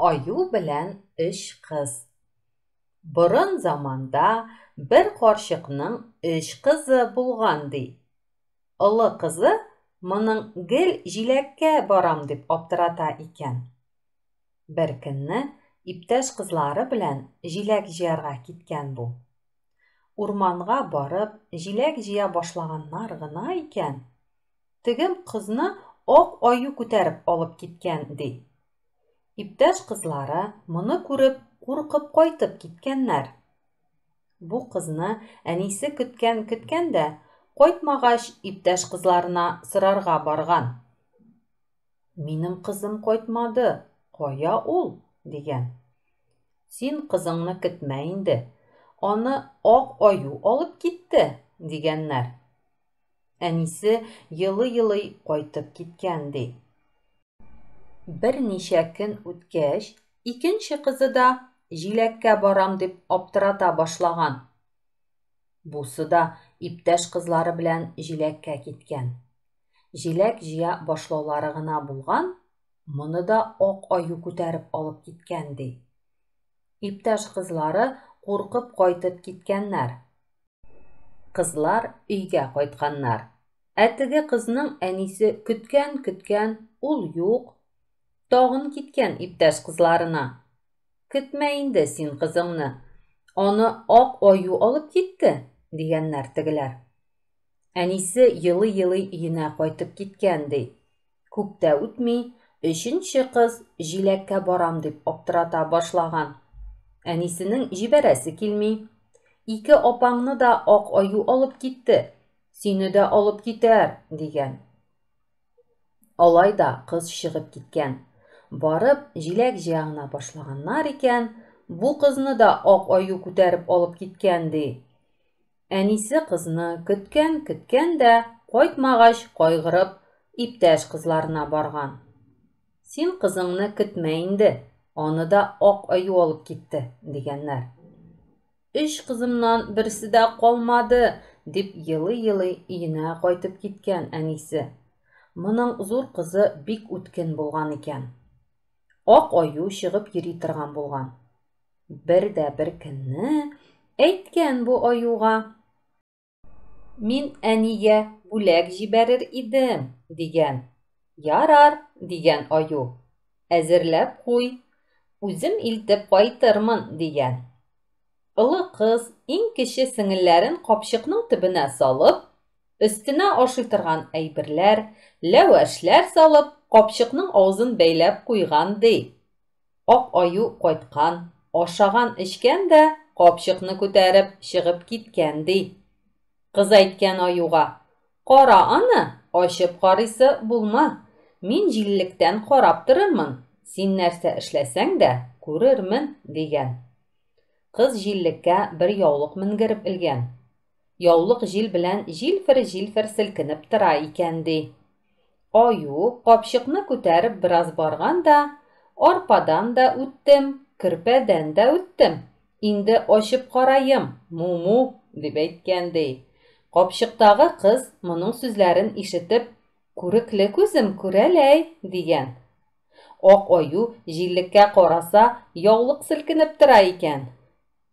Аю белән өч кыз. Борын заманда бер карчыкның өч кызы булган ди. Олы кызы моның гел җиләккә барам дип аптырата икән. Бер көнне иптәш кызлары белән җиләк җыярга киткән бу. Урманга барып, җиләк җыя башлаганнар гына икән. Тегем кызны ак аю күтәреп алып киткән ди. Иптәш кызлары моны күреп, куркып кайтып киткәннәр. Бу кызны әнисе көткән дә, кайтмагач, иптәш кызларына сорарга барган. Минем кызым кайтмады, кая ул? Дигән. Син кызыңны көтмә инде, аны ак аю алып китте, дигәннәр. Әнисе елый-елый кайтып киткән ди. Бер ничә көн үткәч, икенче кызы да җиләккә барам дип аптырата башлаган. Бусы да иптәш кызлары белән җиләккә киткән. Җиләк җыя башлаулары гына булган, моны да ак аю күтәреп алып киткән ди. Иптәш кызлары куркып кайтып киткәннәр. Кызлар өйгә кайтканнар. Теге кызның әнисе көткән, ул юк. Тагын киткән иптәш кызларына. Көтмә инде син кызыңны, аны ак аю алып китте, дигәннәр тегеләр. Әнисе елый-елый өенә кайтып киткән ди. Күп тә үтми, өченче кыз җиләккә барам дип аптырата башлаган. Әнисенең җибәрәсе килми. Ике апаңны да ак аю алып китте, сине дә алып китәр, дигән. Алай да кыз чыгып киткән. Барып, җиләк җыягына башлаганнар икән, бу кызны да ак аю күтәреп алып киткән ди. Әнисе кызны көткән дә, кайтмагач, кайгырып, иптәш кызларына барган. Син кызыңны көтмә инде, аны да ак аю алып китте, дигәннәр. Өч кызымнан берсе дә калмады, дип елый-елый өенә кайтып киткән әнисе. Моның зур кызы бик үткен булган икән. Ак аю чыгып йөри торган булган. Бер көнне әйткән бу аюга. Мин әнигә бүләк җибәрер идем, дигән. Ярар, дигән аю. Әзерләп куй, үзем илтеп кайтырмын, дигән. Олы кыз иң кече сеңелләрен капчыкның төбенә салып, өстенә ашый торган әйберләр, ләвәшләр салып, капчыкның авызын бәйләп куйган ди. Ак аю кайткан, ашаган эчкән дә, капчыкны күтәреп чыгып киткән ди. Кыз әйткән аюга: "Кара аны, ачып карыйсы булма. Мин җиллектән карап торырмын. Син нәрсә эшләсәң дә күрермен", дигән. Кыз җиллеккә бер яулык менгереп элгән. Яулык җил белән җилфер селкенеп тора икән ди. Аю капчыкны күтәреп бераз барган да, арпадан да үттем, көрпәдән дә үттем. Инде ачып карайым, му-му, дип әйткән ди. Капчыктагы кыз моның сүзләрен ишетеп, "Күрекле күзем күрәләй", дигән. Ак аю җиллеккә караса, яулык селкенеп тора икән.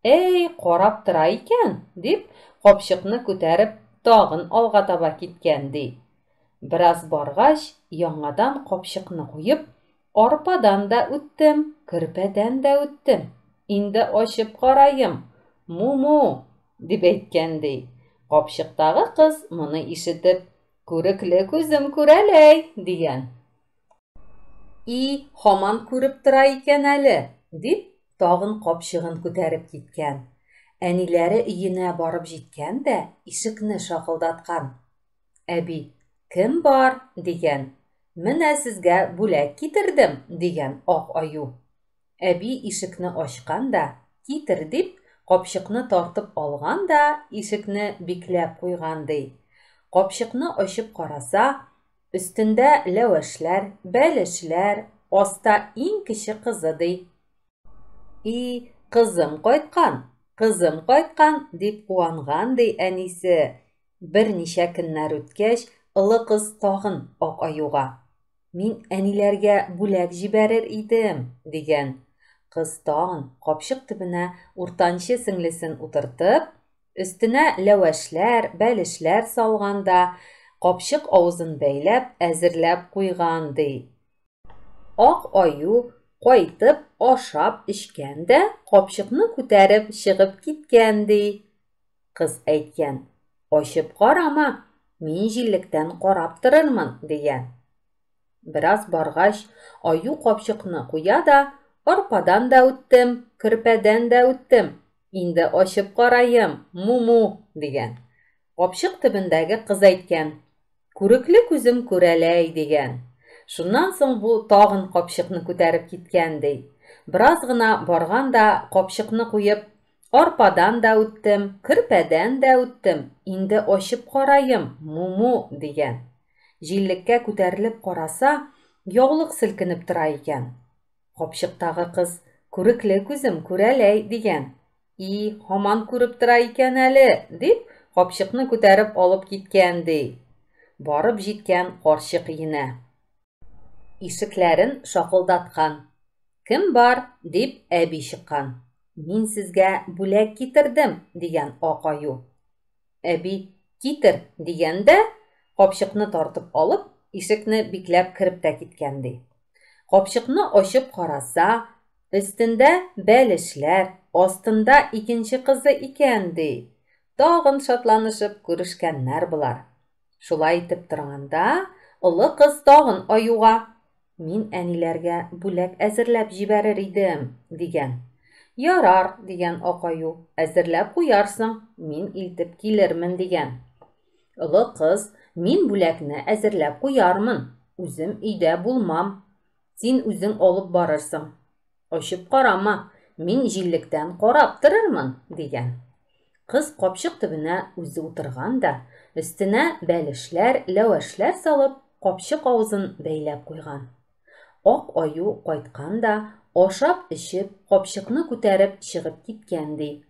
"Эй, карап тора икән", дип, капчыкны күтәреп, тагын алга таба киткән ди. Бераз баргач, яңадан капчыкны куеп, арпадан да үттем, көрпәдән дә үттем. Инде ачып карайым, му-му, дип әйткән ди. Капчыктагы кыз моны ишетеп, "Күрекле күзем күрәләй", дигән. Һаман күреп тора икән әле, дип, тагын капчыгын күтәреп киткән. Әниләре өенә барып җиткән дә, ишекне шакылдаткан. Әби: "Кем бар?" дигән. "Менә сезгә бүләк китердем", дигән ак аю. Әби ишекне ачкан да, "Китер", дип, капчыкны тартып алган да, ишекне бикләп куйган ди. Капчыкны ачып караса, өстендә ләвәшләр, бәлешләр, аста иң кече кызы ди. "Кызым кайткан", дип куанган ди әнисе. Бер ничә көннәр үткәч, олы кыз тагын ак аюга: "Мин әниләргә бүләк җибәрер идем", дигән. Кыз тагын капчык төбенә уртанчы сеңлесен утыртып, өстенә ләвәшләр, бәлешләр салганда, капчык авызын бәйләп, әзерләп куйган ди. Ак аю кайтып ашап эчкән дә, капчыкны күтәреп чыгып киткән ди. Кыз әйткән: "Ачып карама, мин җиллектән карап торырмын", дигән. Бераз баргач, аю капчыкны куя да: "Арпадан да үттем, көрпәдән дә үттем. Инде ачып караем, му-му", дигән. Капчык төбендәге кыз әйткән: "Күрекле күзем күрәләй", дигән. Шуннан соң бу тагын капчыкны күтәреп киткән ди. Бераз гына барган да, капчыкны куеп: "Арпадан да үттем, көрпәдән дә үттем. Инде ачып караем, му-му", дигән. Җиллеккә күтәрелеп караса, яулык селкенеп тора икән. Капчыктагы кыз: "Күрекле күзем күрәләй", дигән. Һаман күреп тора икән әле", дип, капчыкны күтәреп алып киткән ди. Барып җиткән карчык өенә. Ишекләрен шакылдаткан. "Кем бар?" дип әби чыккан. "Мин сезгә бүләк китердем", дигән ак аю. Әби "Китер" дигәндә, капчыкны тартып алып, ишекне бикләп кереп тә киткән ди. Капчыкны ачып караса, өстендә бәлешләр, астында икенче кызы икән ди. Тагын шатланышып күрешкәннәр булар. Шулай итеп торганда, олы кыз тагын аюга: "Мин әниләргә бүләк әзерләп җибәрер идем", дигән. "Ярар", дигән ак аю, "әзерләп куярсың, мин илтеп килермен", дигән. Олы кыз: "Мин бүләкне әзерләп куярмын, үзем өйдә булмам. Син үзең алып барырсың. Ачып карама, мин җиллектән карап торырмын", дигән. Кыз капчык төбенә үзе утырган да, өстенә бәлешләр, ләвәшләр салып, капчык авызын бәйләп куйган. Ак аю кайткан да, ашап-эчеп, капчыкны күтәреп чыгып киткән ди.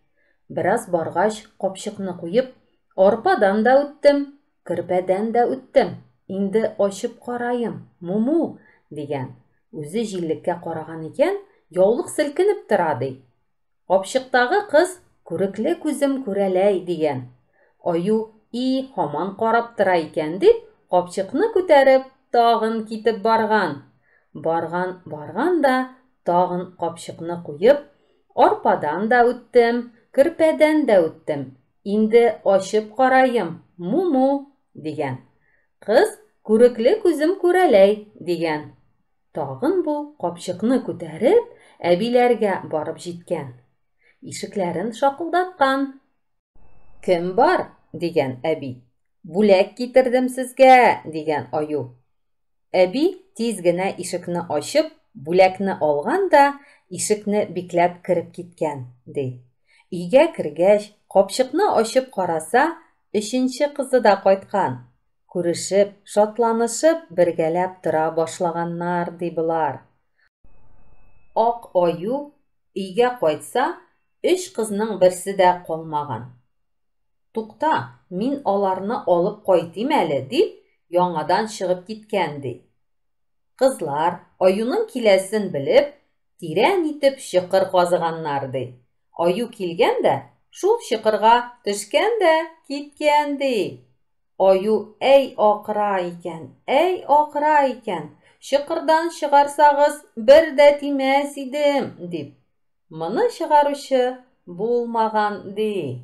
Бераз баргач, капчыкны куеп: "Арпадан да үттем, көрпәдән дә үттем. Инде ачып караем, му-му", дигән. Үзе җиллеккә караган икән, яулык селкенеп тора ди. Капчыктагы кыз: "Күрекле күзем күрәләй", дигән. Аю һаман карап тора икән дип, капчыкны күтәреп, тагын китеп барган. Барган да, тагын капчыкны куеп: "Арпадан да үттем, көрпәдән дә үттем. Инде ачып караем, му-му", дигән. Кыз: "Күрекле күзем күрәләй", дигән. Тагын бу капчыкны күтәреп, әбиләргә барып җиткән. Ишекләрен шакылдаткан. "Кем бар?" дигән әби. "Бүләк китердем сезгә", дигән аю. Әби тиз генә ишекне ачып, бүләкне алган да, ишекне бикләп кереп киткән, ди. Өйгә кергәч, капчыкны ачып караса, өченче кызы да кайткан. Күрешеп, шатланышып, бергәләп тора башлаганнар, ди болар. Ак аю өйгә кайтса, 3 кызның берсе дә калмаган. "Тукта, мин аларны алып кайтыйм әле", дип, яңадан чыгып киткән ди. Кызлар, аюның киләсен белеп, тирән итеп чокыр казыганнар ди. Аю килгән дә, шул чокырга төшкән дә киткән ди. Аю әй акыра икән, "Чокырдан чыгарсагыз, бер дә тимәс идем", дип. Моны чыгаручы булмаган ди.